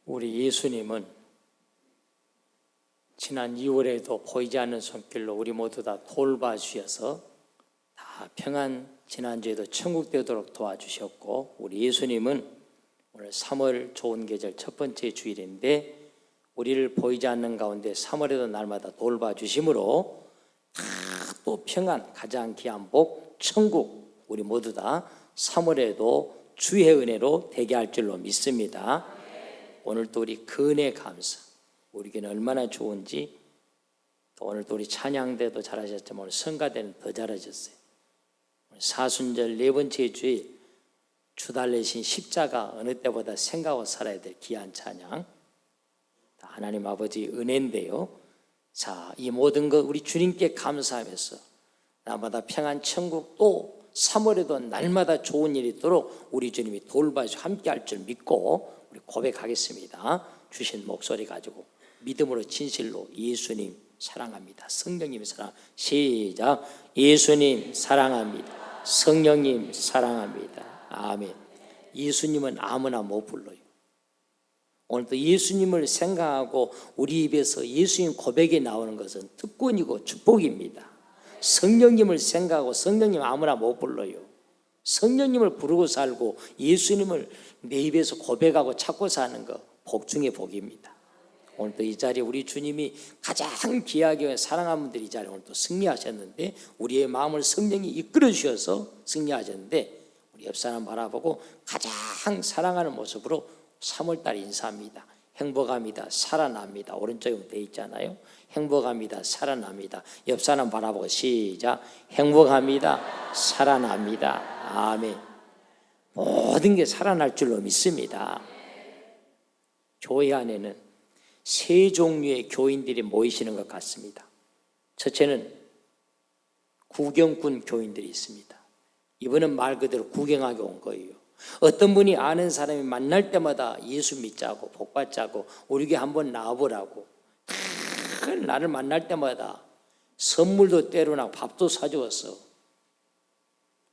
우리 예수님은 지난 2월에도 보이지 않는 손길로 우리 모두 다 돌봐주셔서 다 평안, 지난주에도 천국 되도록 도와주셨고, 우리 예수님은 오늘 3월 좋은 계절 첫 번째 주일인데 우리를 보이지 않는 가운데 3월에도 날마다 돌봐주심으로 다 또 평안, 가장 귀한 복, 천국 우리 모두 다 3월에도 주의 은혜로 되게 할 줄로 믿습니다. 오늘 또 우리 근혜 감사, 우리 교회는 얼마나 좋은지, 또 오늘 또 우리 찬양대도 잘하셨지만 오늘 성가대는 더 잘하셨어요. 오늘 사순절 네 번째 주일 주 달래신 십자가 어느 때보다 생각하고 살아야 될 귀한 찬양, 하나님 아버지 은혜인데요. 자, 이 모든 것 우리 주님께 감사하면서 날마다 평안 천국, 또 3월에도 날마다 좋은 일이 있도록 우리 주님이 돌봐주시고 함께 할 줄 믿고 우리 고백하겠습니다. 주신 목소리 가지고 믿음으로 진실로 예수님 사랑합니다. 성령님 사랑. 시작. 예수님 사랑합니다. 성령님 사랑합니다. 아멘. 예수님은 아무나 못 불러요. 오늘도 예수님을 생각하고 우리 입에서 예수님 고백이 나오는 것은 특권이고 축복입니다. 성령님을 생각하고 성령님 아무나 못 불러요. 성령님을 부르고 살고 예수님을 내 입에서 고백하고 찾고 사는 거 복 중에 복입니다. 오늘도 이 자리에 우리 주님이 가장 귀하게 사랑하는 분들이 이 자리에 오늘도 승리하셨는데, 우리의 마음을 성령이 이끌어 주셔서 승리하셨는데, 우리 옆 사람 바라보고 가장 사랑하는 모습으로 3월달 인사합니다. 행복합니다. 살아납니다. 오른쪽에 돼 있잖아요. 행복합니다. 살아납니다. 옆 사람 바라보고 시작. 행복합니다. 살아납니다. 아멘. 모든 게 살아날 줄로 믿습니다. 교회 안에는 세 종류의 교인들이 모이시는 것 같습니다. 첫째는 구경꾼 교인들이 있습니다. 이분은 말 그대로 구경하게 온 거예요. 어떤 분이 아는 사람이 만날 때마다 예수 믿자고 복받자고 우리 교회 한번 나와보라고 나를 만날 때마다 선물도 때로나 밥도 사주었어.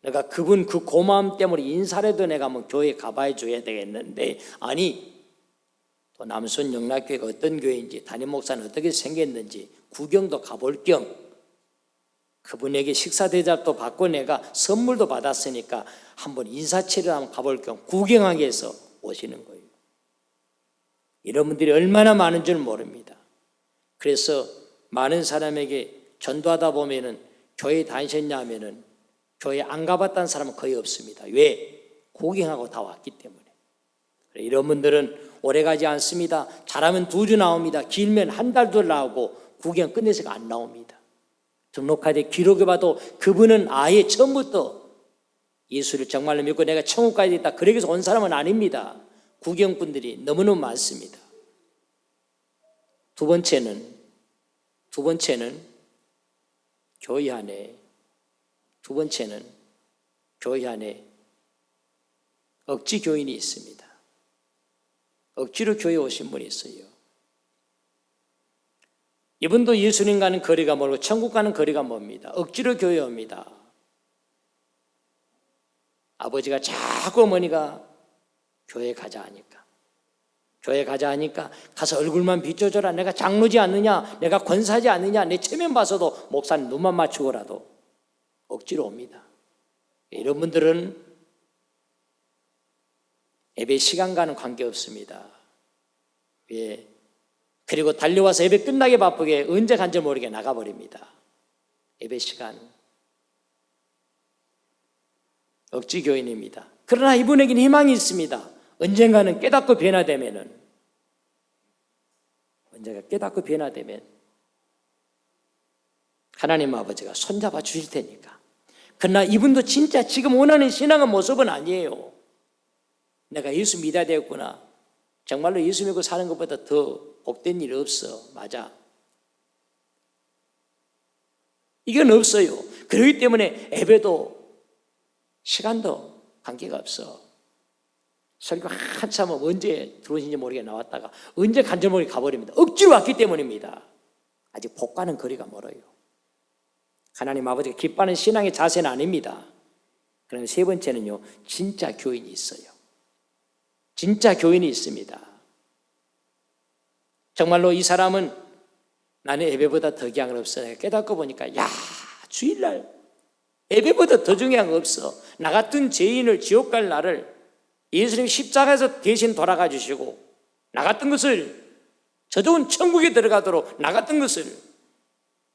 내가 그분 그 고마움 때문에 인사라도 내가 한번 교회에 가봐야 줘야 되겠는데, 아니 또 남순 영락교회가 어떤 교회인지 담임 목사는 어떻게 생겼는지 구경도 가볼 겸 그분에게 식사 대접도 받고 내가 선물도 받았으니까 한번 인사치를 한번 가볼 겸 구경하기 위해서 오시는 거예요. 이런 분들이 얼마나 많은 줄 모릅니다. 그래서 많은 사람에게 전도하다 보면은 교회 다니셨냐 하면은 교회 안 가봤다는 사람은 거의 없습니다. 왜? 구경하고 다 왔기 때문에. 이런 분들은 오래 가지 않습니다. 잘하면 2주 나옵니다. 길면 한 달도 나오고 구경 끝내서 안 나옵니다. 등록카드에 기록해 봐도 그분은 아예 처음부터 예수를 정말로 믿고 내가 천국 가야 되겠다 그러기 위해서 온 사람은 아닙니다. 구경꾼들이 너무너무 많습니다. 두 번째는 교회 안에 억지 교인이 있습니다. 억지로 교회에 오신 분이 있어요. 이분도 예수님과는 거리가 멀고 천국과는 거리가 멉니다. 억지로 교회에 옵니다. 아버지가 자꾸 어머니가 교회 가자 하니까 가서 얼굴만 비춰줘라. 내가 장로지 않느냐, 내가 권사지 않느냐, 내 체면 봐서도 목사님 눈만 맞추고라도 억지로 옵니다. 이런 분들은 예배 시간과는 관계없습니다. 예. 그리고 달려와서 예배 끝나게 바쁘게 언제 간지 모르게 나가버립니다. 예배 시간 억지 교인입니다. 그러나 이분에게는 희망이 있습니다. 언젠가 깨닫고 변화되면 하나님 아버지가 손잡아 주실 테니까. 그러나 이분도 진짜 지금 원하는 신앙의 모습은 아니에요. 내가 예수 믿어야 되겠구나. 정말로 예수 믿고 사는 것보다 더 복된 일 없어. 맞아. 이건 없어요. 그렇기 때문에 예배도 시간도 관계가 없어. 설교 한참 언제 들어오신지 모르게 나왔다가 언제 간지 모르게 가버립니다. 억지로 왔기 때문입니다. 아직 복과는 거리가 멀어요. 하나님 아버지가 기뻐하는 신앙의 자세는 아닙니다. 그럼 세 번째는요, 진짜 교인이 있어요. 진짜 교인이 있습니다. 정말로 이 사람은 나는 예배보다 더 귀한 건 없어. 내가 깨닫고 보니까 야, 주일날 예배보다 더 중요한 거 없어. 나 같은 죄인을 지옥 갈 나를 예수님 십자가에서 대신 돌아가 주시고 나 같은 것을 저 좋은 천국에 들어가도록 나 같은 것을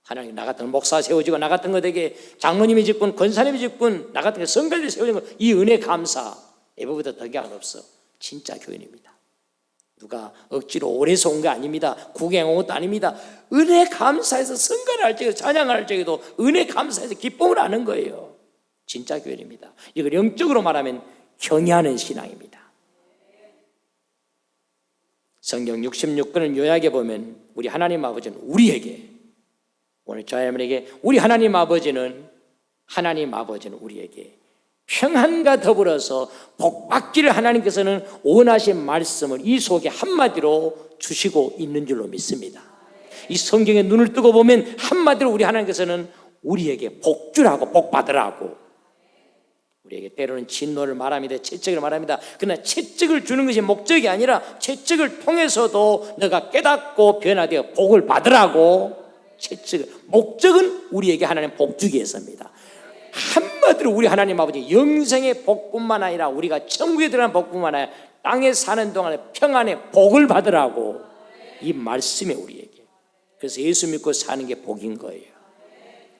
하나님, 나 같은 목사 세워지고 나 같은 것에게 장로님이 직분, 권사님이 직분, 나 같은 게 성가대 세워진 거, 이 은혜 감사 예배보다 더 귀한 거 없어. 진짜 교인입니다. 누가 억지로 오래서 온 거 아닙니다. 구경 온 것도 아닙니다. 은혜 감사해서 성가를 할 적에도 찬양을 할 적에도 은혜 감사해서 기쁨을 하는 거예요. 진짜 교인입니다. 이걸 영적으로 말하면 경외하는 신앙입니다. 성경 66권을 요약해 보면 우리 하나님 아버지는 우리에게, 오늘 저 여러분에게 우리 하나님 아버지는 우리에게 평안과 더불어서 복받기를 하나님께서는 원하신 말씀을 이 속에 한마디로 주시고 있는 줄로 믿습니다. 이 성경에 눈을 뜨고 보면 한마디로 우리 하나님께서는 우리에게 복주라고 복받으라고, 우리에게 때로는 진노를 말합니다. 채찍을 말합니다. 그러나 채찍을 주는 것이 목적이 아니라 채찍을 통해서도 너가 깨닫고 변화되어 복을 받으라고, 목적은 우리에게 하나님 복 주기 위해서입니다. 한마디로 우리 하나님 아버지 영생의 복뿐만 아니라 우리가 천국에 들어가는 복뿐만 아니라 땅에 사는 동안에 평안의 복을 받으라고, 이 말씀이 우리에게. 그래서 예수 믿고 사는 게 복인 거예요.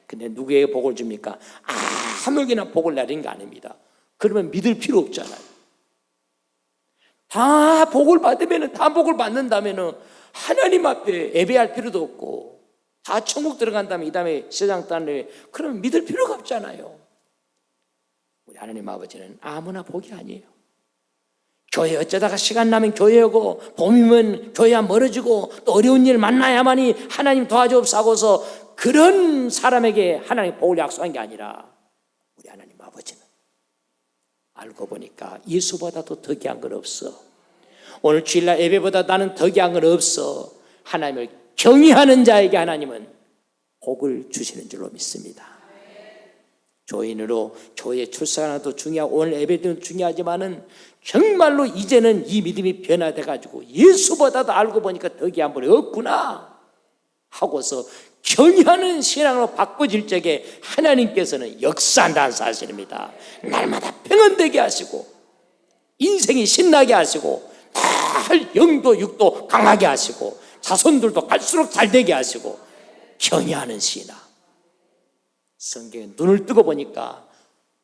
근데 누구에게 복을 줍니까? 아무에게나 복을 내리는 게 아닙니다. 그러면 믿을 필요 없잖아요. 다 복을 받는다면 하나님 앞에 예배할 필요도 없고 다 천국 들어간다면 이 다음에 세상 땅에, 그러면 믿을 필요가 없잖아요. 우리 하나님 아버지는 아무나 복이 아니에요. 교회 어쩌다가 시간 나면 교회 오고 봄이면 교회와 멀어지고 또 어려운 일 만나야만이 하나님 도와주옵사고서 그런 사람에게 하나님 복을 약속한 게 아니라 우리 하나님 아버지는 알고 보니까 예수보다도 더 귀한 건 없어. 오늘 주일날 예배보다 나는 더 귀한 건 없어. 하나님을 경외하는 자에게 하나님은 복을 주시는 줄로 믿습니다. 교인으로 교회에 출석하는 것도 중요하고 오늘 예배도 중요하지만은 정말로 이제는 이 믿음이 변화돼 가지고 예수보다도 알고 보니까 더 귀한 분이 없구나 하고서 경외하는 신앙으로 바꿔질 적에 하나님께서는 역사한다는 사실입니다. 날마다 평안되게 하시고 인생이 신나게 하시고 날 영도 육도 강하게 하시고 자손들도 갈수록 잘되게 하시고 경외하는 신앙. 성경에 눈을 뜨고 보니까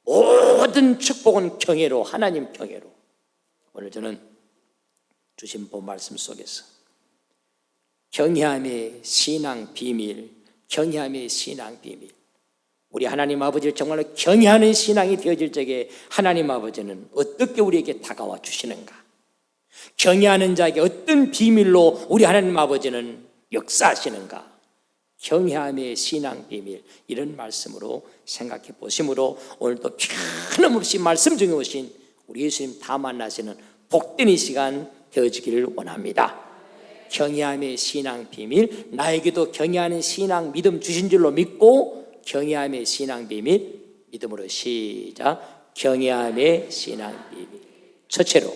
모든 축복은 경외로, 하나님 경외로. 오늘 저는 주신 본 말씀 속에서 경외함의 신앙 비밀, 경외함의 신앙 비밀. 우리 하나님 아버지를 정말로 경외하는 신앙이 되어질 적에 하나님 아버지는 어떻게 우리에게 다가와 주시는가? 경외하는 자에게 어떤 비밀로 우리 하나님 아버지는 역사하시는가? 경외함의 신앙 비밀, 이런 말씀으로 생각해 보심으로 오늘 또 변함없이 말씀 중에 오신 우리 예수님 다 만나시는 복된 이 시간 되어지기를 원합니다. 경외함의 신앙 비밀, 나에게도 경외하는 신앙 믿음 주신 줄로 믿고 경외함의 신앙 비밀, 믿음으로 시작. 경외함의 신앙 비밀. 첫째로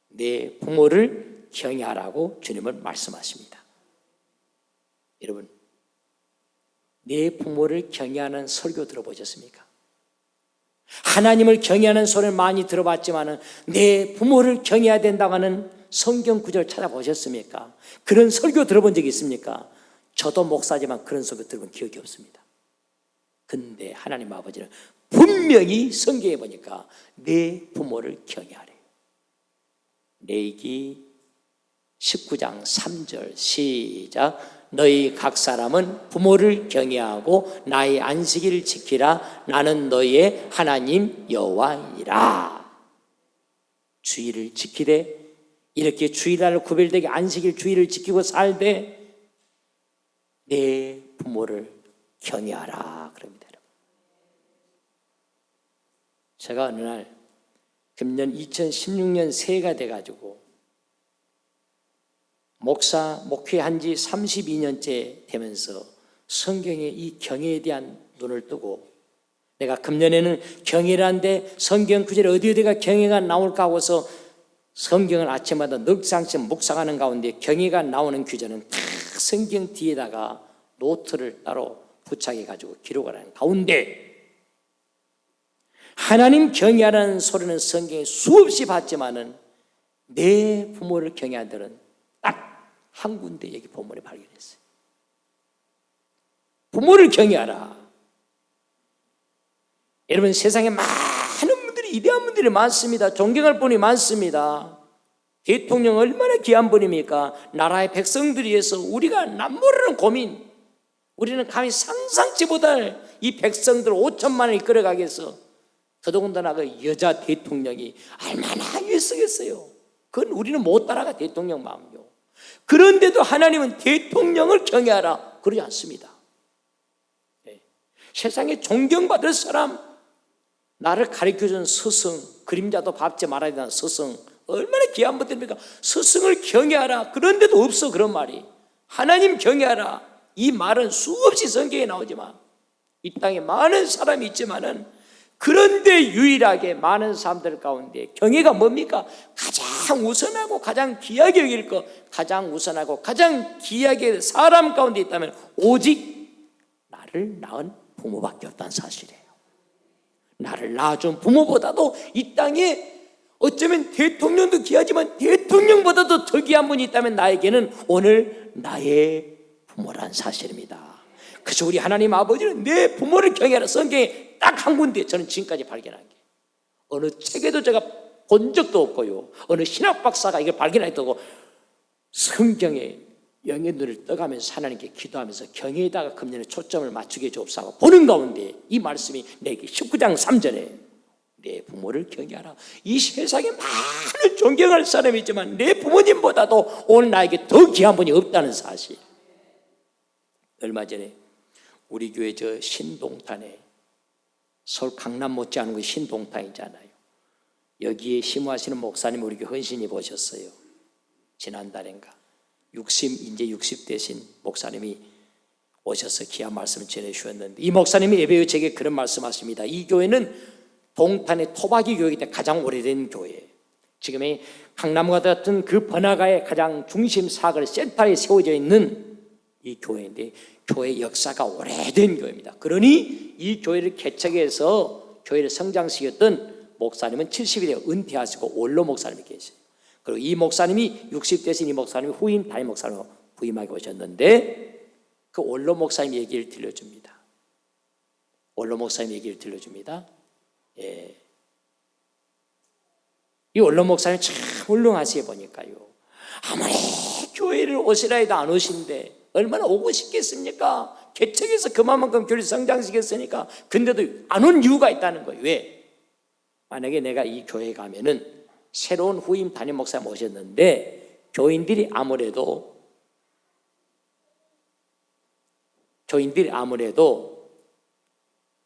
내 부모를 경외하라고 주님은 말씀하십니다. 여러분, 내 부모를 경외하는 설교 들어보셨습니까? 하나님을 경외하는 소리를 많이 들어봤지만 내 부모를 경외해야 된다고 하는 성경 구절 찾아보셨습니까? 그런 설교 들어본 적이 있습니까? 저도 목사지만 그런 설교 들어본 기억이 없습니다. 근데 하나님 아버지는 분명히 성경에 보니까 내 부모를 경외하래요. 레위기 19장 3절 시작. 너희 각 사람은 부모를 경외하고 나의 안식일을 지키라. 나는 너희의 하나님 여호와이라. 주일을 지키되, 이렇게 주일날 구별되게 안식일 주일을 지키고 살되 내 부모를 경외하라 그럽니다. 제가 어느 날 금년 2016년 새해가 돼가지고 목회한 지 32년째 되면서 성경에 이 경외에 대한 눈을 뜨고, 내가 금년에는 경외라는데 성경 구절에 어디가 경외가 나올까 하고서 성경을 아침마다 넉장씩 묵상하는 가운데 경애가 나오는 규절은 다 성경 뒤에다가 노트를 따로 부착해 가지고 기록을 하는 가운데 하나님 경외하라는 소리는 성경에 수없이 봤지만은 내 부모를 경외하는 데는 딱 한 군데 여기 본문에 발견했어요. 부모를 경외하라. 여러분, 세상에 많은 분들이, 위대한 분들이 많습니다. 존경할 분이 많습니다. 대통령 얼마나 귀한 분입니까? 나라의 백성들을 위해서 우리가 남모르는 고민, 우리는 감히 상상치 못할 이 백성들 5천만을 이끌어가기 위해서 더더군다나 그 여자 대통령이 얼마나 애쓰겠어요. 그건 우리는 못 따라가, 대통령 마음요. 그런데도 하나님은 대통령을 경외하라 그러지 않습니다. 세상에 존경받을 사람, 나를 가르쳐준 스승, 그림자도 밟지 말아야 되는 스승, 얼마나 귀한 분들입니까? 스승을 경외하라. 그런데도 없어, 그런 말이. 하나님 경외하라, 이 말은 수없이 성경에 나오지만 이 땅에 많은 사람이 있지만은, 그런데 유일하게 많은 사람들 가운데 경외가 뭡니까? 가장 우선하고 가장 귀하게 여길 것, 가장 우선하고 가장 귀하게 여길 사람 가운데 있다면 오직 나를 낳은 부모밖에 없다는 사실이에요. 나를 낳아준 부모보다도 이 땅에 어쩌면 대통령도 귀하지만 대통령보다도 더 귀한 분이 있다면 나에게는 오늘 나의 부모란 사실입니다. 그래서 우리 하나님 아버지는 내 부모를 경외하라. 성경에 딱 한 군데 저는 지금까지 발견한 게, 어느 책에도 제가 본 적도 없고요, 어느 신학 박사가 이걸 발견했다고 없고, 성경에 영의 눈을 떠가면서 하나님께 기도하면서 경외에다가 금년에 초점을 맞추게 주옵소서 보는 가운데 이 말씀이 내게 19장 3절에 내 부모를 경외하라. 이 세상에 많은 존경할 사람이 있지만 내 부모님보다도 오늘 나에게 더 귀한 분이 없다는 사실. 얼마 전에 우리 교회 저 신동탄에, 서울 강남 못지않은 그 신동탄이잖아요. 여기에 심호하시는 목사님 우리 교회 헌신이 보셨어요. 지난달인가 이제 60 되신 목사님이 오셔서 귀한 말씀을 전해주셨는데, 이 목사님이 예배의 제게 그런 말씀하십니다. 이 교회는 동탄의 토박이 교회이기 때문에 가장 오래된 교회예요. 지금의 강남과 같은 그 번화가의 가장 중심 사거리 센터에 세워져 있는 이 교회인데, 교회 역사가 오래된 교회입니다. 그러니 이 교회를 개척해서 교회를 성장시켰던 목사님은 70이 되어 은퇴하시고 원로 목사님이 계세요. 그리고 이 목사님이 60 되신 이 목사님이 후임 담임 목사님으로 부임하게 오셨는데, 그 원로 목사님 얘기를 들려줍니다. 원로 목사님 얘기를 들려줍니다. 예. 이 원로 목사님 참 훌륭하시게 보니까요, 아무리 교회를 오시라 해도 안 오신데 얼마나 오고 싶겠습니까? 개척해서 그만큼 교회를 성장시켰으니까. 근데도 안 온 이유가 있다는 거예요. 왜? 만약에 내가 이 교회에 가면은 새로운 후임 담임 목사님 오셨는데 교인들이 아무래도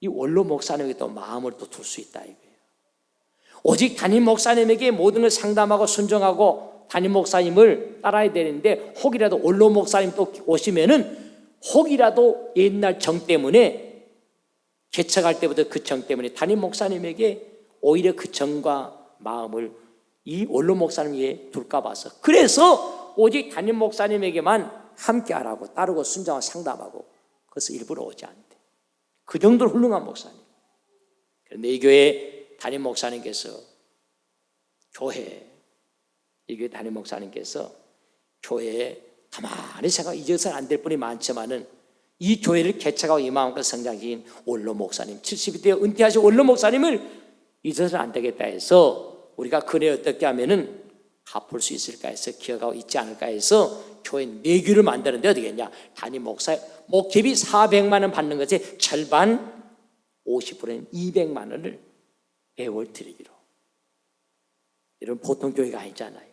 이 원로 목사님에게 또 마음을 또 둘 수 있다 이거예요. 오직 담임 목사님에게 모든 걸 상담하고 순종하고 담임 목사님을 따라야 되는데, 혹이라도 원로 목사님 또 오시면은 혹이라도 옛날 정 때문에, 개척할 때부터 그 정 때문에 담임 목사님에게 오히려 그 정과 마음을 이 원로 목사님에게 둘까 봐서, 그래서 오직 담임 목사님에게만 함께 하라고 따르고 순종하고 상담하고, 그래서 일부러 오지 않대. 그 정도로 훌륭한 목사님. 그런데 이 교회 담임 목사님께서 이 교회 담임 목사님께서 교회에 가만히 생각, 잊어서는 안 될 분이 많지만은 이 교회를 개척하고 이 마음껏 성장시킨 원로 목사님, 70이 되어 은퇴하신 원로 목사님을 잊어서는 안 되겠다 해서, 우리가 그래 어떻게 하면은 갚을 수 있을까 해서, 기억하고 있지 않을까 해서 교회 내규를 만드는데 어떻게 했냐, 담임 목사 목회비 400만 원 받는 것에 절반 50%는 200만 원을 매월 드리기로. 이런 보통 교회가 아니잖아요.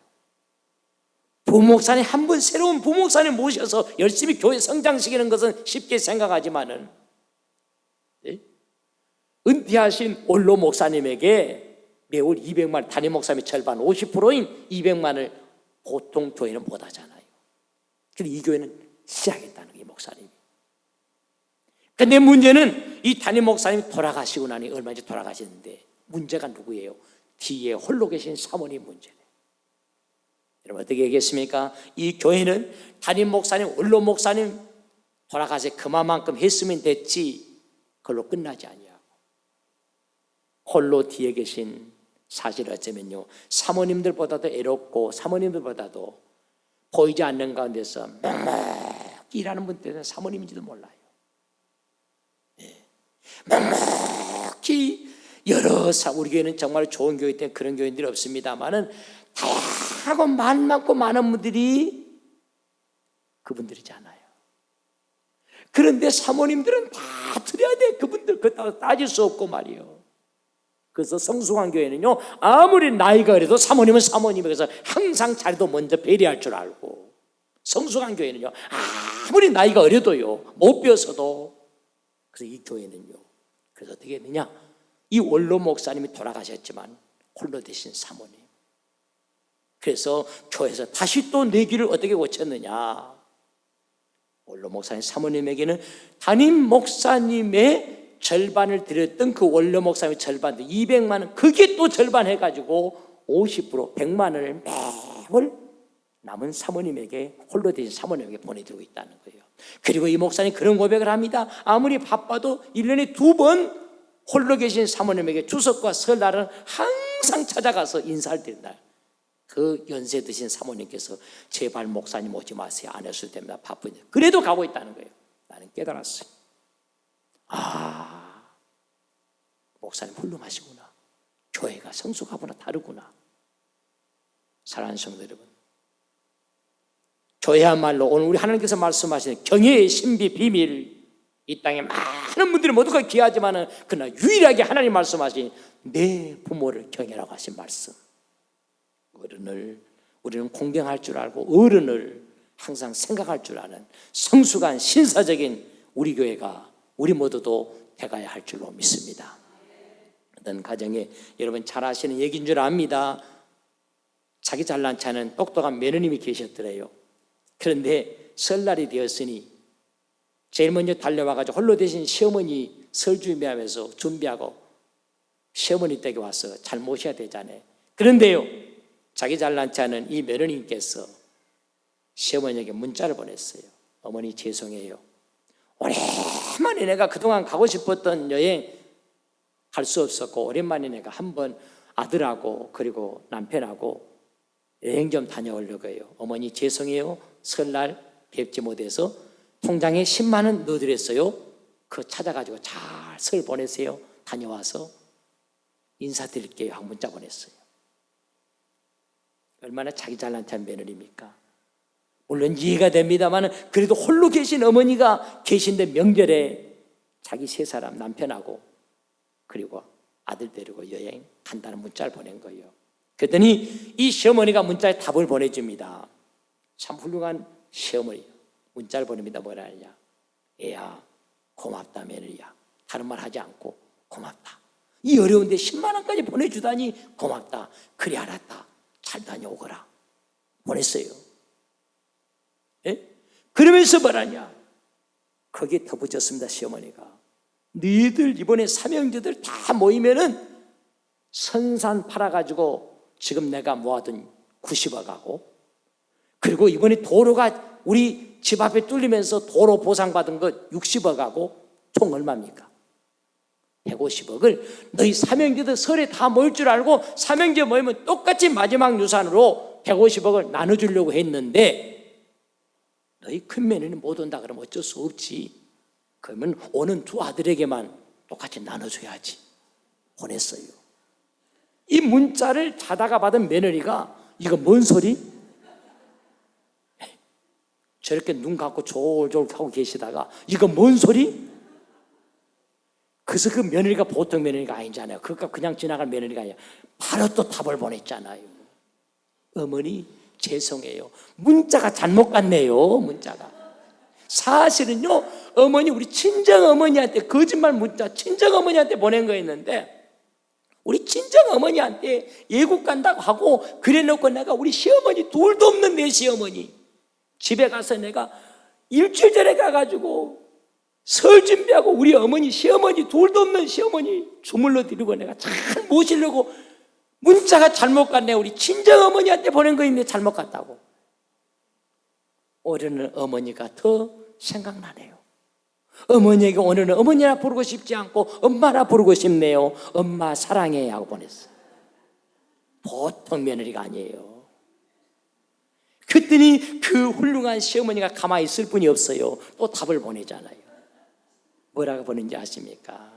부목사님 한 분, 새로운 부목사님 모셔서 열심히 교회 성장시키는 것은 쉽게 생각하지만은, 은퇴하신 원로 목사님에게 매월 200만 원, 담임 목사님의 절반 50%인 200만 원을 보통 교회는 못 하잖아요. 그래서 이 교회는 시작했다는 거예요, 목사님이. 근데 문제는 이 담임 목사님이 돌아가시고 나니 얼마 전에 돌아가셨는데, 문제가 누구예요? 뒤에 홀로 계신 사모님 문제네. 여러분 어떻게 얘기했습니까? 이 교회는 담임 목사님, 원로 목사님 돌아가서 그만큼 했으면 됐지 그걸로 끝나지 아니하고 홀로 뒤에 계신 사실 어쩌면요 사모님들보다도 애롭고 사모님들보다도 보이지 않는 가운데서 묵묵히 일하는 분들은 사모님인지도 몰라요. 묵묵히 여러 우리 교회는 정말 좋은 교회 때문에 그런 교인들이 없습니다만은 다양하고 말 많고 많은 분들이 그분들이잖아요. 그런데 사모님들은 다 드려야 돼. 그분들 그렇다고 따질 수 없고 말이요. 그래서 성숙한 교회는요 아무리 나이가 어려도 사모님은 사모님에게서 항상 자리도 먼저 배려할 줄 알고, 성숙한 교회는요 아무리 나이가 어려도요 못 배워서도, 그래서 이 교회는요 그래서 어떻게 했느냐, 이 원로 목사님이 돌아가셨지만 홀로 되신 사모님, 그래서 교회에서 다시 또 내기를 어떻게 고쳤느냐, 원로 목사님 사모님에게는 담임 목사님의 절반을 드렸던 그 원로 목사님의 절반도 200만 원, 그게 또 절반 해가지고 50% 100만 원을 매월 남은 사모님에게, 홀로 되신 사모님에게 보내드리고 있다는 거예요. 그리고 이 목사님 그런 고백을 합니다. 아무리 바빠도 1년에 2번 홀로 계신 사모님에게 추석과 설날은 항상 찾아가서 인사를 드린다. 그 연세 드신 사모님께서 제발 목사님 오지 마세요, 안 했을 때마다 바쁜데 그래도 가고 있다는 거예요. 나는 깨달았어요. 아, 목사님 훌륭하시구나, 교회가 성숙하구나, 다르구나. 사랑하는 성도 여러분, 교회야말로 오늘 우리 하나님께서 말씀하시는 경외의 신비 비밀, 이 땅에 많은 분들이 모두가 귀하지만 그러나 유일하게 하나님 말씀하신 내 부모를 경외라고 하신 말씀, 어른을 우리는 공경할 줄 알고 어른을 항상 생각할 줄 아는 성숙한 신사적인 우리 교회가 우리 모두도 돼가야 할 줄로 믿습니다. 어떤 가정에 여러분 잘 아시는 얘기인 줄 압니다. 자기 잘난 체하는 똑똑한 며느님이 계셨더래요. 그런데 설날이 되었으니 제일 먼저 달려와가지고 홀로 되신 시어머니 설 준비하고 시어머니 댁에 와서 잘 모셔야 되잖아요. 그런데요 자기 잘난 체하는 이 며느님께서 시어머니에게 문자를 보냈어요. 어머니 죄송해요, 오랜만에 내가 그동안 가고 싶었던 여행 갈 수 없었고 오랜만에 내가 한번 아들하고 그리고 남편하고 여행 좀 다녀오려고 해요. 어머니 죄송해요, 설날 뵙지 못해서 통장에 10만 원 넣어드렸어요. 그거 찾아가지고 잘 설 보내세요. 다녀와서 인사드릴게요 하고 문자 보냈어요. 얼마나 자기 잘난 체한 며느리입니까? 물론 이해가 됩니다만 그래도 홀로 계신 어머니가 계신데 명절에 자기 세 사람 남편하고 그리고 아들 데리고 여행 간다는 문자를 보낸 거예요. 그랬더니 이 시어머니가 문자에 답을 보내줍니다. 참 훌륭한 시어머니. 문자를 보냅니다. 뭐라 하냐, 애야 고맙다 며느리야, 다른 말 하지 않고 고맙다, 이 어려운데 10만 원까지 보내주다니 고맙다, 그래 알았다, 잘 다녀오거라 보냈어요. 예? 그러면서 뭐라냐, 거기에 더 붙였습니다. 시어머니가 너희들 이번에 삼형제들 다 모이면은 선산 팔아가지고 지금 내가 모아둔 90억하고 그리고 이번에 도로가 우리 집 앞에 뚫리면서 도로 보상받은 것 60억하고 총 얼마입니까? 150억을 너희 삼형제들 설에 다 모일 줄 알고 삼형제 모이면 똑같이 마지막 유산으로 150억을 나눠주려고 했는데 너희 큰 며느리는 못 온다 그러면 어쩔 수 없지. 그러면 오는 두 아들에게만 똑같이 나눠줘야지. 보냈어요. 이 문자를 자다가 받은 며느리가 이거 뭔 소리? 저렇게 눈 감고 졸졸 하고 계시다가 이거 뭔 소리? 그래서 그 며느리가 보통 며느리가 아니잖아요. 그러니까 그냥 지나갈 며느리가 아니야. 바로 또 답을 보냈잖아요. 어머니 죄송해요, 문자가 잘못 갔네요. 문자가 사실은요 어머니 우리 친정어머니한테 거짓말 문자 친정어머니한테 보낸 거였는데 우리 친정어머니한테 예국 간다고 하고 그래놓고 내가 우리 시어머니 둘도 없는 내 시어머니 집에 가서 내가 일주일 전에 가가지고 설 준비하고 우리 어머니 시어머니 둘도 없는 시어머니 주물러 드리고 내가 잘 모시려고 문자가 잘못 갔네. 우리 친정 어머니한테 보낸 거 있네. 잘못 갔다고. 오늘은 어머니가 더 생각나네요. 어머니에게 오늘은 어머니라 부르고 싶지 않고 엄마라 부르고 싶네요. 엄마 사랑해 하고 보냈어요. 보통 며느리가 아니에요. 그랬더니 그 훌륭한 시어머니가 가만히 있을 뿐이 없어요. 또 답을 보내잖아요. 뭐라고 보는지 아십니까?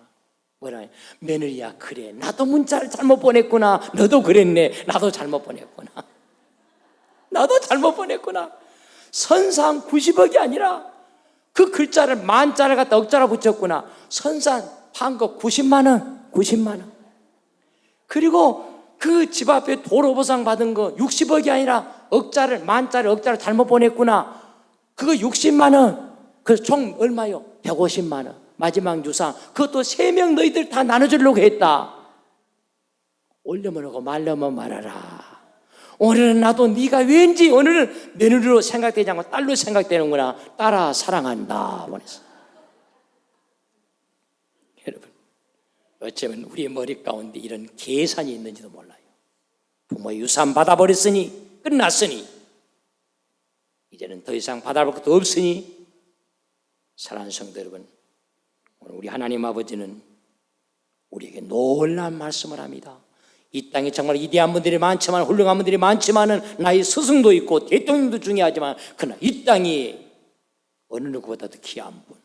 뭐라, 며느리야, 그래, 나도 문자를 잘못 보냈구나. 너도 그랬네. 나도 잘못 보냈구나. 나도 잘못 보냈구나. 선상 90억이 아니라 그 글자를 만자를 갖다 억자로 붙였구나. 선상 판거 90만 원, 90만 원. 그리고 그 집 앞에 도로 보상 받은 거 60억이 아니라 억자를 만자를 억자로 잘못 보냈구나. 그거 60만 원. 그래서 총 얼마요? 150만 원. 마지막 유상. 그것도 3명 너희들 다 나눠주려고 했다. 올려면 하고 말려면 말아라. 오늘은 나도 네가 왠지 오늘은 며느리로 생각되지 않고 딸로 생각되는구나. 딸아 사랑한다. 보냈어. 여러분, 어쩌면 우리의 머리 가운데 이런 계산이 있는지도 몰라요. 부모 유산 받아버렸으니 끝났으니 이제는 더 이상 받아볼 것도 없으니, 사랑하는 성도 여러분, 오늘 우리 하나님 아버지는 우리에게 놀라운 말씀을 합니다. 이 땅에 정말 위대한 분들이 많지만, 훌륭한 분들이 많지만은, 나의 스승도 있고 대통령도 중요하지만, 그러나 이 땅이 어느 누구보다도 귀한 분,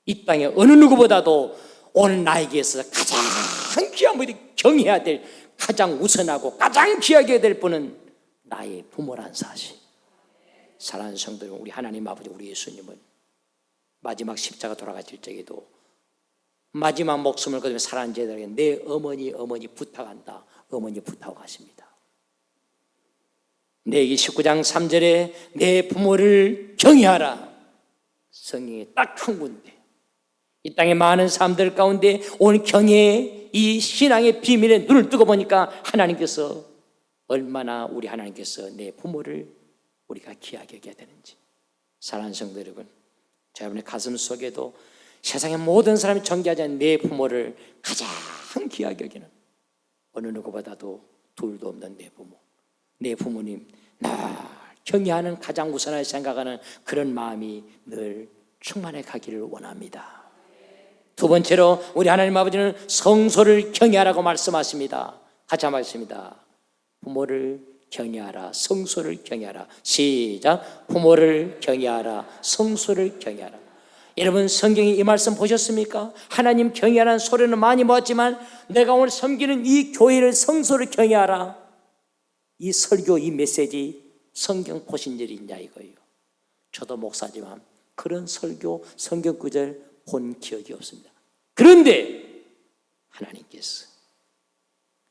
이 땅에 어느 누구보다도 오늘 나에게 있어서 가장 귀한 분이 경해야 될, 가장 우선하고 가장 귀하게 될 분은 나의 부모란 사실. 사랑하는 성도 여러분, 우리 하나님 아버지, 우리 예수님은 마지막 십자가 돌아가실 적에도 마지막 목숨을 거두며 살아난 자들에게 내 어머니 부탁한다. 어머니 부탁하십니다. 레위기 19장 3절에 내 부모를 경외하라. 성경에 딱 한 군데, 이 땅의 많은 사람들 가운데 오늘 경외의 이 신앙의 비밀에 눈을 뜨고 보니까 하나님께서 얼마나, 우리 하나님께서 내 부모를 우리가 귀하게 여겨야 되는지. 사랑하는 성도 여러분, 여러분의 가슴 속에도 세상의 모든 사람이 존경하지 않는 내 부모를 가장 귀하게 여기는, 어느 누구보다도 둘도 없는 내 부모, 내 부모님, 나 경외하는, 가장 우선하게 생각하는 그런 마음이 늘 충만해 가기를 원합니다. 두 번째로 우리 하나님 아버지는 성소를 경외하라고 말씀하십니다. 같이 한번 하겠습니다. 부모를 경외하라, 성소를 경외하라. 시작. 부모를 경외하라, 성소를 경외하라. 여러분, 성경에 이 말씀 보셨습니까? 하나님 경외하라는 소리는 많이 모았지만, 내가 오늘 섬기는 이 교회를, 성소를 경외하라, 이 설교, 이 메시지 성경 보신 일이 있냐 이거예요. 저도 목사지만 그런 설교, 성경 구절 본 기억이 없습니다. 그런데 하나님께서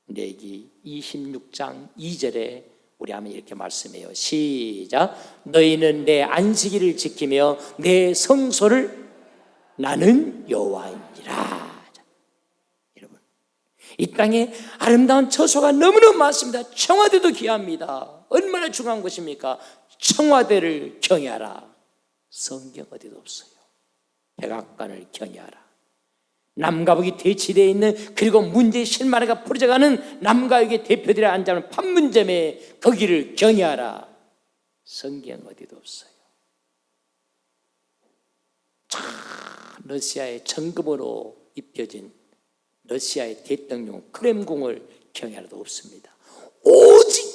레위기 26장 2절에 우리 하면 이렇게 말씀해요. 시작. 너희는 내 안식일을 지키며 내 성소를, 나는 여호와이니라. 여러분, 이 땅에 아름다운 처소가 너무너무 많습니다. 청와대도 귀합니다. 얼마나 중요한 것입니까? 청와대를 경외하라. 성경 어디도 없어요. 백악관을 경외하라. 남과 북이 대치되어 있는, 그리고 문제의 실마리가 풀어져가는 남과 북의 대표들이 앉아있는 판문점에 거기를 경외하라. 성경 어디도 없어요. 러시아의 정금으로 입혀진 러시아의 대통령 크렘궁을 경외하라도 없습니다. 오직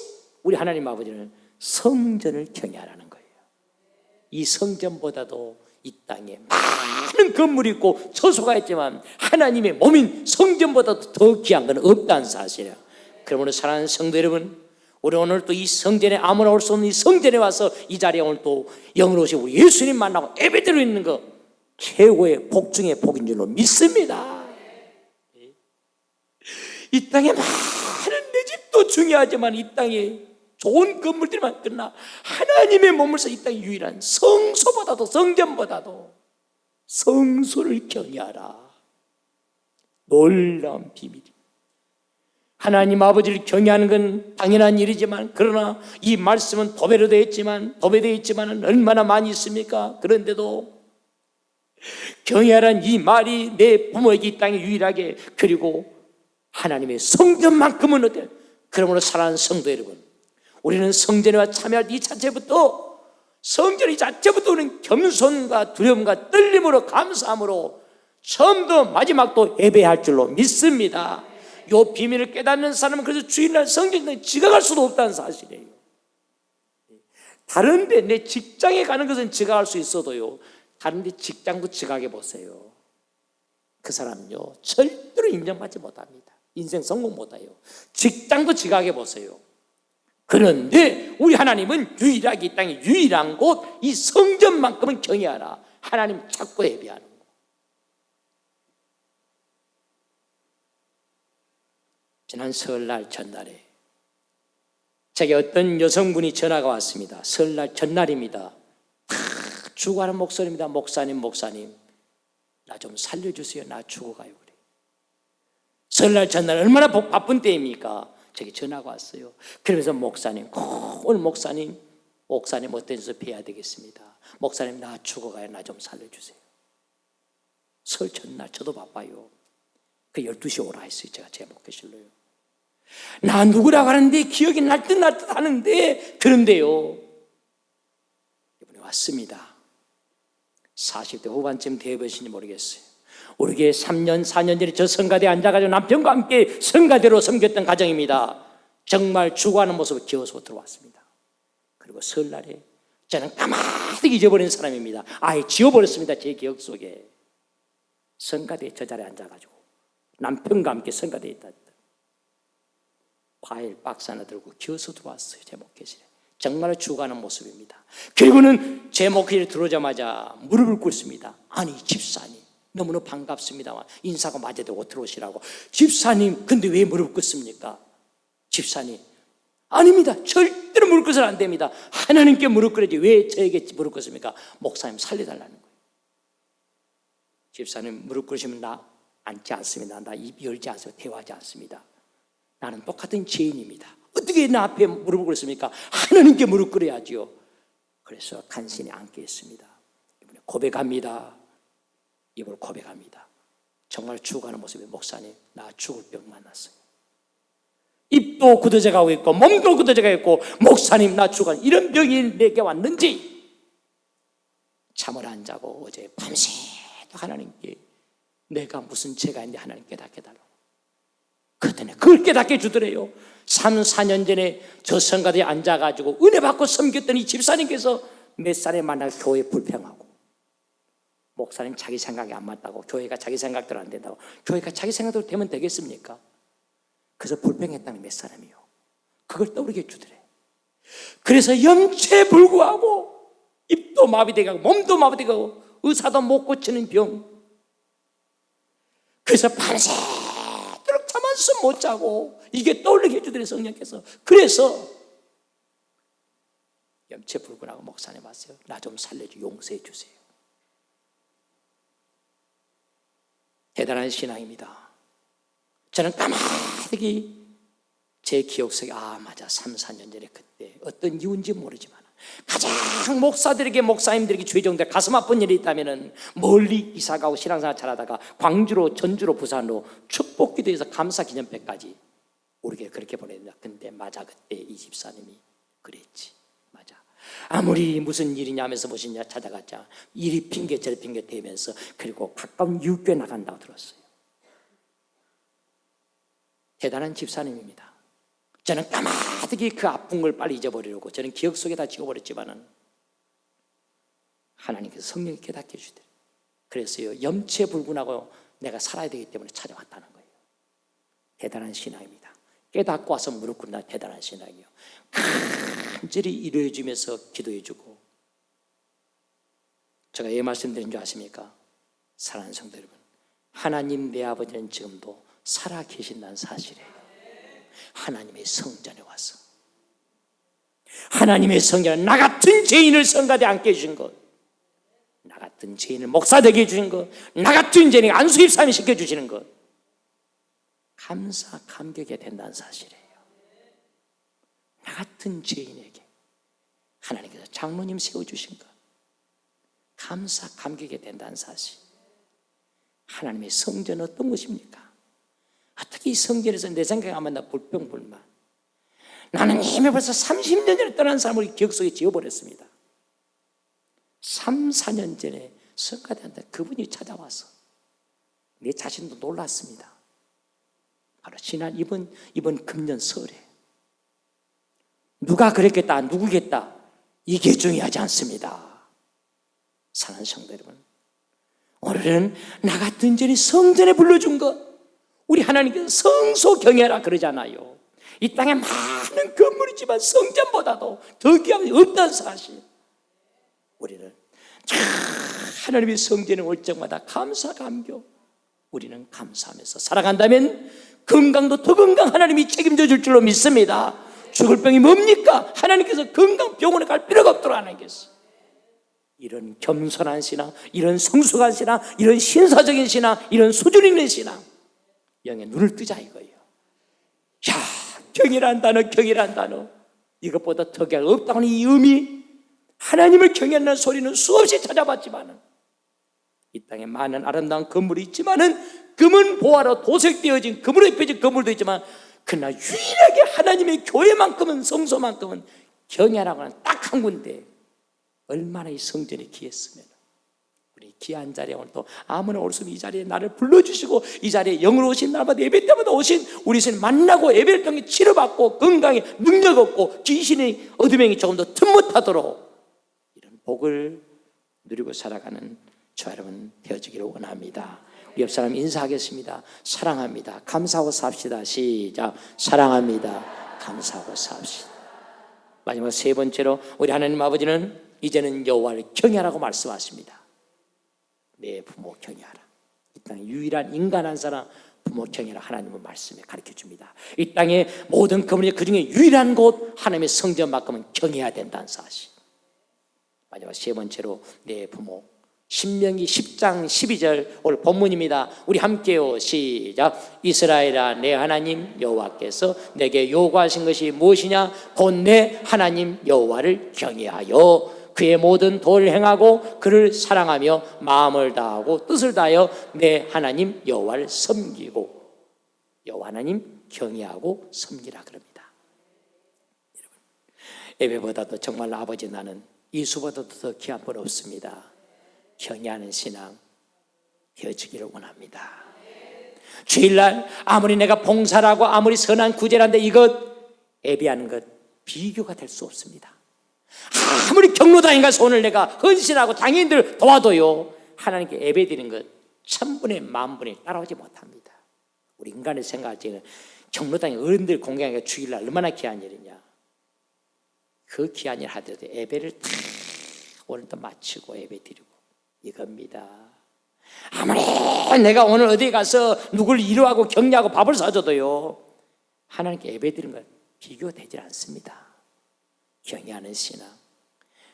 우리 하나님 아버지는 성전을 경외하라는 거예요. 이 성전보다도 이 땅에 많은 건물이 있고 처소가 있지만 하나님의 몸인 성전보다도 더 귀한 건 없다는 사실이에요. 그러므로 사랑하는 성도 여러분, 우리 오늘 또 이 성전에, 아무나 올 수 없는 이 성전에 와서 이 자리에 오늘 또 영으로 오신 우리 예수님 만나고 예배드리고 있는 거 최고의 복 중의 복인 줄로 믿습니다. 이 땅에 많은, 내 집도 중요하지만 이 땅에 좋은 건물들만 끝나 하나님의 몸을 써 이 땅의 유일한 성소보다도, 성전보다도 성소를 경외하라. 놀라운 비밀이. 하나님 아버지를 경외하는 건 당연한 일이지만, 그러나 이 말씀은 도배되어 있지만 얼마나 많이 있습니까? 그런데도 경외하라는 이 말이 내 부모에게 이 땅에 유일하게, 그리고 하나님의 성전만큼은 어때? 그러므로 사랑하는 성도 여러분, 우리는 성전에 참여할 이 자체부터, 성전 이 자체부터 우리는 겸손과 두려움과 떨림으로 감사함으로 처음도 마지막도 예배할 줄로 믿습니다. 이 비밀을 깨닫는 사람은 그래서 주일날 성전에 지각할 수도 없다는 사실이에요. 다른데 내 직장에 가는 것은 지각할 수 있어도요, 다른데 직장도 지각해 보세요. 그 사람은요 절대로 인정받지 못합니다. 인생 성공 못해요. 직장도 지각해 보세요. 그런데 우리 하나님은 유일하게 이 땅에 유일한 곳 이 성전만큼은 경외하라. 하나님 찾고 예배하는 거. 지난 설날 전날에 제게 어떤 여성분이 전화가 왔습니다. 설날 전날입니다. 죽어가는 목소리입니다. 목사님 나 좀 살려주세요. 나 죽어가요. 그래. 설날 전날 얼마나 바쁜 때입니까? 저기 전화가 왔어요. 그러면서 목사님 오늘 목사님 어떤 수업 해야 되겠습니다. 목사님 나 죽어가요. 나 좀 살려주세요. 설 전날 저도 바빠요. 그 12시에 오라 했어요. 제가 제 목회실로요. 나 누구라고 하는데 기억이 날 듯 하는데, 그런데요 이분이 왔습니다. 40대 후반쯤 되어보시는지 모르겠어요. 우리 교회 3년 4년 전에 저 성가대에 앉아가지고 남편과 함께 성가대로 섬겼던 가정입니다. 정말 죽어가는 모습을 기어서 들어왔습니다. 그리고 설날에 저는 까마득 잊어버린 사람입니다. 아예 지워버렸습니다. 제 기억 속에. 성가대 저 자리에 앉아가지고 남편과 함께 성가대에 있다. 과일 박스 하나 들고 기어서 들어왔어요. 제 목회실에. 정말 죽어가는 모습입니다. 그리고는 제 목회실에 들어오자마자 무릎을 꿇습니다. 아니 집사님 너무나 반갑습니다. 인사가 맞아되고 들어오시라고. 집사님 근데 왜 무릎 꿇습니까? 집사님 아닙니다. 절대로 무릎 꿇어서는 안 됩니다. 하나님께 무릎 꿇어야지 왜 저에게 무릎 꿇습니까? 목사님 살려달라는 거예요. 집사님 무릎 꿇으시면 나 앉지 않습니다. 나 입 열지 않습니다. 대화하지 않습니다. 나는 똑같은 죄인입니다. 어떻게 나 앞에 무릎을 꿇습니까? 하나님께 무릎 꿇어야지요. 그래서 간신히 앉게 했습니다. 이번에 고백합니다. 이번에 고백합니다. 정말 죽어가는 모습에 목사님 나 죽을 병 만났어요. 입도 굳어져 가고 있고 몸도 굳어져 가고 있고 목사님 나 죽어가는 이런 병이 내게 왔는지 잠을 안 자고 어제 밤새도 하나님께 내가 무슨 죄가 있는데 하나님 깨닫게 달라고. 그랬더니 그걸 깨닫게 주더래요. 3, 4년 전에 저 성가대에 앉아가지고 은혜 받고 섬겼던 이 집사님께서 몇 살에 만나 교회 불평하고 목사님 자기 생각이 안 맞다고, 교회가 자기 생각대로 안 된다고. 교회가 자기 생각대로 되면 되겠습니까? 그래서 불평했다는 몇 사람이요. 그걸 떠오르게 주더래. 그래서 염체불구하고 입도 마비되고 몸도 마비되고 의사도 못 고치는 병. 그래서 밤새도록 잠 한숨 못 자고 이게 떠올리게 해주더래 성령께서. 그래서 염체불구하고 목사님 왔어요. 나 좀 살려줘, 용서해 주세요. 대단한 신앙입니다. 저는 까마득히 제 기억 속에 맞아 3, 4년 전에 그때 어떤 이유인지 모르지만 가장 목사들에게 목사님들에게 죄종돼 가슴 아픈 일이 있다면 멀리 이사가고 신앙생활 잘하다가 광주로 전주로 부산으로 축복기도에서 감사기념회까지 우리에게 그렇게 보냈다. 근데 맞아 그때 이 집사님이 그랬지. 맞아. 아무리 무슨 일이냐 하면서 무엇이냐 찾아갔자 이리 핑계 저리 핑계 대면서 그리고 가까운 육교에 나간다고 들었어요. 대단한 집사님입니다. 저는 까마득히 그 아픈 걸 빨리 잊어버리려고 저는 기억 속에 다 지워버렸지만은 하나님께서 성령이 깨닫게 해주더래요. 그래서요 염체불군하고 내가 살아야 되기 때문에 찾아왔다는 거예요. 대단한 신앙입니다. 깨닫고 와서 무릎 꿇는다. 대단한 신앙이요. 간절히 이루어지면서 기도해주고. 제가 왜 말씀드린 줄 아십니까? 사랑하는 성도 여러분, 하나님 내 아버지는 지금도 살아 계신다는 사실이에요. 하나님의 성전에 와서 하나님의 성전에 나 같은 죄인을 성가대에 앉게 해주신 것, 나 같은 죄인을 목사 되게 해주신 것, 나 같은 죄인을 안수입사님 시켜주시는 것, 감사 감격이 된다는 사실이에요. 나 같은 죄인에게 하나님께서 장로님 세워주신 것, 감사 감격이 된다는 사실. 하나님의 성전은 어떤 것입니까? 어떻게 이 성전에서 내 생각이 안 맞나 불평불만, 나는 이미 벌써 30년 전에 떠난 사람을 기억 속에 지워버렸습니다. 3, 4년 전에 성가대한테 그분이 찾아와서 내 자신도 놀랐습니다. 바로 지난 이번 금년 설에 누가 그랬겠다, 누구겠다, 이게 중요하지 않습니다. 사랑하는 성도 여러분, 오늘은 나 같은 전이 성전에 불러준 것, 우리 하나님께서 성소경외라 그러잖아요. 이 땅에 많은 건물이지만 성전보다도 더 귀한 것이 없다는 사실, 우리는 하나님의 성전에 올 적마다 감사 감격, 우리는 감사하면서 살아간다면 건강도 더 건강 하나님이 책임져 줄 줄로 믿습니다. 죽을 병이 뭡니까? 하나님께서 건강 병원에 갈 필요가 없도록 하나님께서 이런 겸손한 신앙, 이런 성숙한 신앙, 이런 신사적인 신앙, 이런 수준 있는 신앙, 영의 눈을 뜨자 이거예요. 야, 경이란 단어, 경이란 단어, 이것보다 더 귀한 없다는 이 의미, 하나님을 경외하는 소리는 수없이 찾아봤지만은 이 땅에 많은 아름다운 건물이 있지만은 금은 보화로 도색되어진 금으로 입혀진 건물도 있지만 그러나 유일하게 하나님의 교회만큼은, 성소만큼은 경외라고 하는 딱 한 군데, 얼마나 이 성전에 귀했으면 우리 귀한 자리에 오늘 또 아무나 올 수 없는 이 자리에 나를 불러주시고 이 자리에 영으로 오신 날마다 예배 때마다 오신 우리 신 만나고 예배를 통해 치료받고 건강에 능력 얻고 귀신의 어둠행이 조금 더 틈못하도록 이런 복을 누리고 살아가는 저 여러분 되어지기를 원합니다. 우리 옆 사람 인사하겠습니다. 사랑합니다. 감사하고 삽시다. 시작. 사랑합니다. 감사하고 삽시다. 마지막 세 번째로 우리 하나님 아버지는 이제는 여호와를 경외하라고 말씀하십니다. 내 부모 경외하라. 이 땅에 유일한 인간 한 사람 부모 경외하라 하나님은 말씀에 가르쳐줍니다. 이 땅의 모든 건물이 그중에 유일한 곳 하나님의 성전만큼은 경외해야 된다는 사실. 마지막 세 번째로 내 부모, 신명기 10장 12절 오늘 본문입니다. 우리 함께요. 시작. 이스라엘아, 내 하나님 여호와께서 내게 요구하신 것이 무엇이냐? 곧 내 하나님 여호와를 경외하여 그의 모든 도를 행하고 그를 사랑하며 마음을 다하고 뜻을 다하여 내 하나님 여호와를 섬기고, 여호와 하나님 경외하고 섬기라 그럽니다. 여러분, 예배보다도 정말 아버지 나는 이수보다도 더 귀한 분 없습니다. 경외하는 신앙 되어지기를 원합니다. 주일날 아무리 내가 봉사라고 아무리 선한 구제라는데 이것 예배하는 것 비교가 될 수 없습니다. 아무리 경로당에 가서 오늘 내가 헌신하고 장애인들 도와도요, 하나님께 예배드리는 것 천분의 만분의 따라오지 못합니다. 우리 인간의 생각할 때는 경로당에 어른들 공경하기가 주일날 얼마나 귀한 일이냐. 그 귀한 일 하더라도 예배를 다 오늘도 마치고 예배드리고 이겁니다. 아무리 내가 오늘 어디 가서 누굴 위로하고 격려하고 밥을 사줘도요, 하나님께 예배드리는 건 비교되지 않습니다. 경외하는 신앙,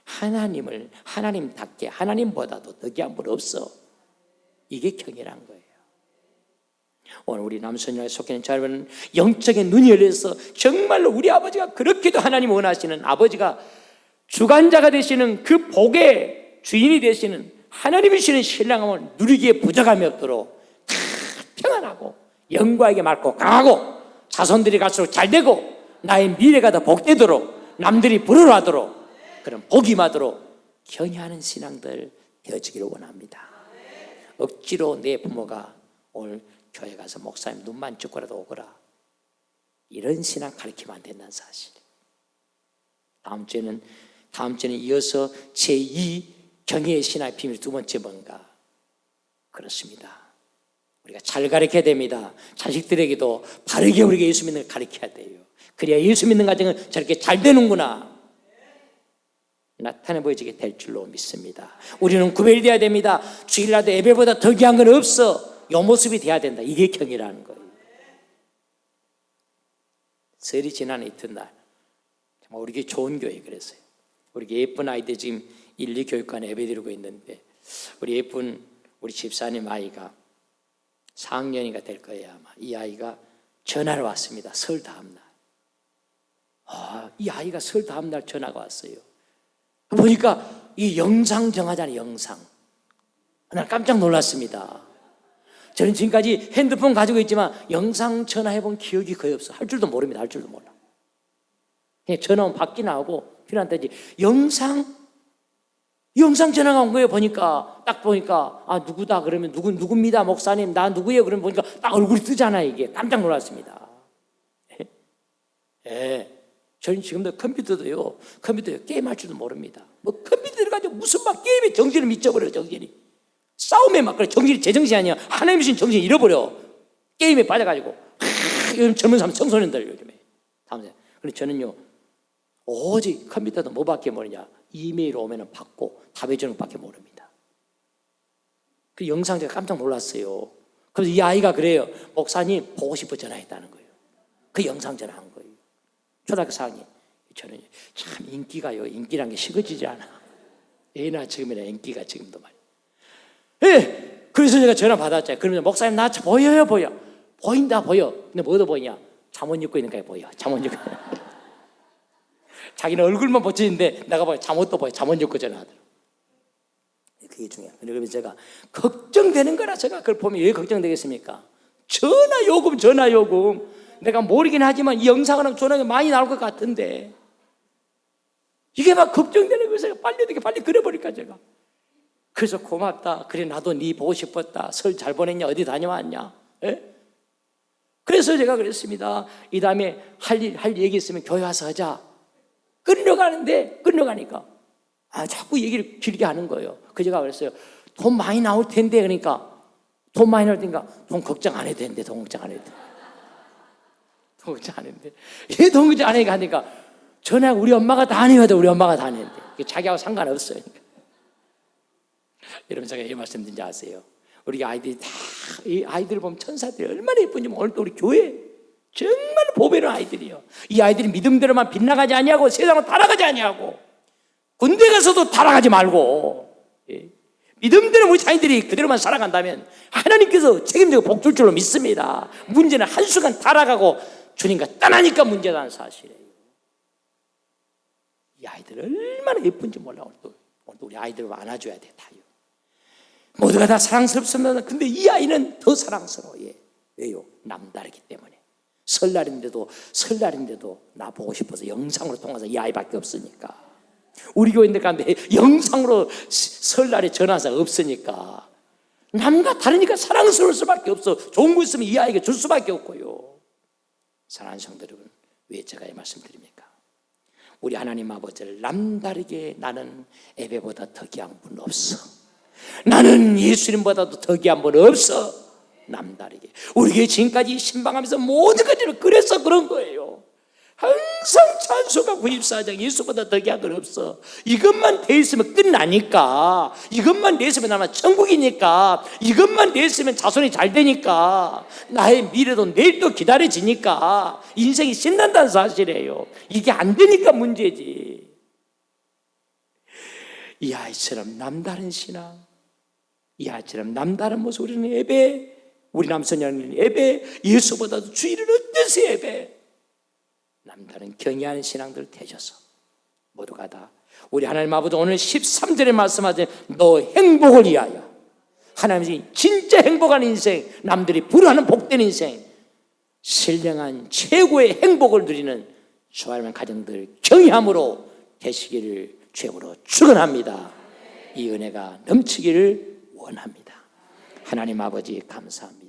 하나님을 하나님답게, 하나님보다도 더 귀한 분 없어. 이게 경외란 거예요. 오늘 우리 남선녀에 속해 있는 여러분, 영적인 눈이 열려서 정말로 우리 아버지가 그렇게도 하나님 원하시는, 아버지가 주관자가 되시는 그 복의 주인이 되시는 하나님이시는 신랑함을 누리기에 부족함이 없도록 다 평안하고 영광에게 맑고 강하고 자손들이 갈수록 잘되고 나의 미래가 더 복되도록 남들이 부러워하도록 그런 복이 임하도록 경외하는 신앙들 되어지기를 원합니다. 억지로 내 부모가 오늘 교회 가서 목사님 눈만 찍고라도 오거라, 이런 신앙 가르치면 안 된다는 사실. 다음 주에는 이어서 제2 경외의 신앙의 비밀 두 번째 뭔가? 그렇습니다. 우리가 잘 가르쳐야 됩니다. 자식들에게도 바르게 우리가 예수 믿는 걸 가르쳐야 돼요. 그래야 예수 믿는 가정은 저렇게 잘 되는구나 나타내 보여지게 될 줄로 믿습니다. 우리는 구별되어야 됩니다. 주일날도 예배보다 더 귀한 건 없어. 이 모습이 돼야 된다. 이게 경이라는 거예요. 설이 지난 이튿날 정말 우리 교회 좋은 교회 그랬어요. 우리 예쁜 아이들 지금 1, 2 교육관에 예배드리고 있는데 우리 예쁜 우리 집사님 아이가 4학년이가 될 거예요 아마. 이 아이가 전화를 왔습니다. 설 다음 날. 이 아이가 설 다음 날 전화가 왔어요. 보니까 이 영상 정하잖아요. 영상. 난 깜짝 놀랐습니다. 저는 지금까지 핸드폰 가지고 있지만 영상 전화해본 기억이 거의 없어. 할 줄도 모릅니다. 할 줄도 몰라. 그냥 전화 오면 받기나 하고 필요한 때지. 영상 전화가 온 거예요. 딱 보니까 아 누구다 그러면 누굽니다 목사님 나 누구예요 그러면 보니까 딱 얼굴이 뜨잖아요. 이게 깜짝 놀랐습니다. 저는 지금도 컴퓨터도요 게임할 줄도 모릅니다. 뭐 컴퓨터를 가지고 무슨 막 게임에 정신을 미쳐버려요. 정신이 싸움에 막 그래. 정신이 제정신이 아니야. 하나님 주신 정신을 잃어버려. 게임에 빠져가지고 요즘 젊은 사람 청소년들 요즘에 그래서 저는요 오직 컴퓨터도 뭐밖에 모르냐 이메일 오면은 받고 답해주는 것밖에 모릅니다. 그 영상 제가 깜짝 놀랐어요. 그래서 이 아이가 그래요. 목사님 보고 싶어 전화했다는 거예요. 그 영상 전화한 거예요. 초등학교 4학년. 저는 참 인기란 게 식어지지 않아. 예나 지금이나 인기가 지금도 말이에요. 그래서 제가 전화 받았잖아요. 그러면 목사님 나 보여요 보인다 보여. 근데 뭐도 보이냐 잠옷 입고 있는 거야 보여. 잠옷 입고 자기는 얼굴만 보이는데 내가 보여 잠옷도 보여. 잠옷 입고 전화하더라고. 그게 중요해요. 그래서 제가 걱정되는 거라 제가 그걸 보면 왜 걱정되겠습니까? 전화 요금 내가 모르긴 하지만 이 영상을 하면 전화가 많이 나올 것 같은데 이게 막 걱정되는 거예요. 빨리 그려버릴까 제가. 그래서 고맙다. 그래 나도 네 보고 싶었다. 설 잘 보냈냐 어디 다녀왔냐. 그래서 제가 그랬습니다. 이 다음에 할 얘기 있으면 교회 와서 하자. 끌려가니까 자꾸 얘기를 길게 하는 거예요. 그래서 제가 그랬어요. 돈 많이 나올 텐데 그러니까 돈 걱정 안 해도 되는데 돈 걱정 안 해도 돼. 돈 걱정 안 했는데 왜 돈 걱정 안 하니까 전화 우리 엄마가 다 해야 돼. 우리 엄마가 다 했는데 자기하고 상관없어요. 여러분 제가 이 말씀 드린지 아세요? 우리 아이들이 다 이 아이들 보면 천사들이 얼마나 예쁜지 오늘도 우리 교회 정말 보배로운 아이들이요. 이 아이들이 믿음대로만 빗나가지 아니하고 세상으로 타락하지 아니하고 군대 가서도 타락하지 말고 믿음대로 우리 자녀들이 그대로만 살아간다면 하나님께서 책임지고 복 줄 줄로 믿습니다. 문제는 한순간 타락하고 주님과 떠나니까 문제라는 사실이에요. 이 아이들 얼마나 예쁜지 몰라. 오늘도 우리 아이들을 안아줘야 돼. 다요. 모두가 다 사랑스럽습니다. 근데 이 아이는 더 사랑스러워요. 왜요? 남다르기 때문에. 설날인데도 나 보고 싶어서 영상으로 통해서 이 아이밖에 없으니까. 우리 교인들 가운데 영상으로 설날에 전화사 없으니까 남과 다르니까 사랑스러울 수밖에 없어. 좋은 거 있으면 이 아이에게 줄 수밖에 없고요. 사랑하는 성도 여러분, 왜 제가 이 말씀드립니까? 우리 하나님 아버지를 남다르게 나는 예배보다 더 귀한 분 없어. 나는 예수님보다도 더 귀한 분 없어. 남다르게 우리 교회 지금까지 신방하면서 모든 것들을 그래서 그런 거예요. 항상 찬송가 94장 예수보다 더 귀한 건 없어. 이것만 돼 있으면 끝나니까. 이것만 돼 있으면 아마 천국이니까. 이것만 돼 있으면 자손이 잘 되니까. 나의 미래도 내일도 기다려지니까. 인생이 신난다는 사실이에요. 이게 안 되니까 문제지. 이 아이처럼 남다른 신앙, 이 아이처럼 남다른 모습, 우리는 예배, 우리 남선녀는 예배, 예수보다도 주의를 얻듯이 예배, 남다른 경외하는 신앙들 되셔서 모두가 다 우리 하나님 아버지 오늘 13절에 말씀하신 너 행복을 위하여, 하나님이 진짜 행복한 인생, 남들이 부러워하는 복된 인생, 신령한 최고의 행복을 누리는 주하나님 가정들 경외함으로 되시기를 주님으로 축원합니다. 이 은혜가 넘치기를 원합니다. 하나님 아버지 감사합니다.